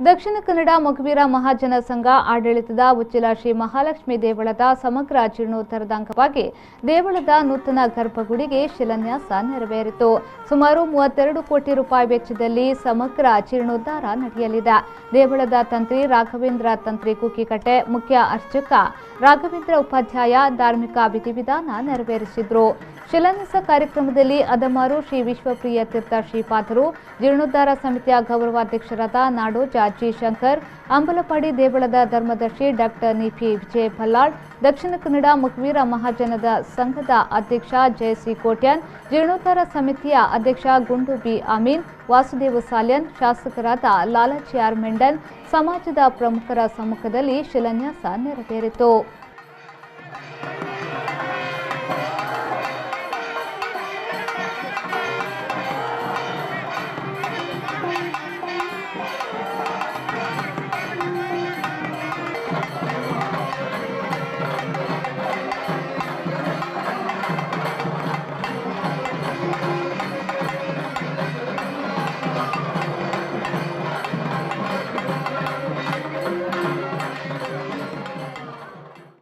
ದಕ್ಷಿಣ ಕನ್ನಡ ಮೊಗವೀರ ಮಹಾಜನ ಸಂಘ ಆಡಳಿತದ ಉಚ್ಚಿಲ ಶ್ರೀ ಮಹಾಲಕ್ಷ್ಮಿ ದೇವಳದ ಸಮಗ್ರ ಜೀರ್ಣೋದ್ಧಾರದ ಅಂಗವಾಗಿ ದೇವಳದ ನೂತನ ಗರ್ಭಗುಡಿಗೆ ಶಿಲಾನ್ಯಾಸ ನೆರವೇರಿತು. ಸುಮಾರು 32 ಕೋಟಿ ರೂಪಾಯಿ ವೆಚ್ಚದಲ್ಲಿ ಸಮಗ್ರ ಜೀರ್ಣೋದ್ಧಾರ ನಡೆಯಲಿದೆ. ದೇವಳದ ತಂತ್ರಿ ರಾಘವೇಂದ್ರ ತಂತ್ರಿ ಕುಕ್ಕಿಕಟ್ಟೆ, ಮುಖ್ಯ ಅರ್ಚಕ ರಾಘವೇಂದ್ರ ಉಪಾಧ್ಯಾಯ ಧಾರ್ಮಿಕ ವಿಧಿವಿಧಾನ ನೆರವೇರಿಸಿದರು. ಶಿಲಾನ್ಯಾಸ ಕಾರ್ಯಕ್ರಮದಲ್ಲಿ ಅದಮಾರು ಶ್ರೀ ವಿಶ್ವಪ್ರಿಯ ತೀರ್ಥ ಶ್ರೀಪಾದರು, ಜೀರ್ಣೋದ್ಧಾರ ಸಮಿತಿಯ ಗೌರವಾಧ್ಯಕ್ಷರಾದ ನಾಡೋಜ ಜಿ ಶಂಕರ್, ಅಂಬಲಪಾಡಿ ದೇವಳದ ಧರ್ಮದರ್ಶಿ ಡಾಕ್ಟರ್ ನಿಪಿ ವಿಜಯ ಭಲ್ಲಾಳ್, ದಕ್ಷಿಣ ಕನ್ನಡ ಮೊಗವೀರ ಮಹಾಜನದ ಸಂಘದ ಅಧ್ಯಕ್ಷ ಜಯಸಿ ಕೋಟ್ಯಾನ್, ಜೀರ್ಣೋದ್ಧಾರ ಸಮಿತಿಯ ಅಧ್ಯಕ್ಷ ಗುಂಡು ಬಿ ಅಮೀನ್, ವಾಸುದೇವ ಸಾಲ್ಯನ್, ಶಾಸಕರಾದ ಲಾಲಾಜಿ ಆರ್ ಮೆಂಡನ್, ಸಮಾಜದ ಪ್ರಮುಖರ ಸಮ್ಮುಖದಲ್ಲಿ ಶಿಲಾನ್ಯಾಸ ನೆರವೇರಿತು.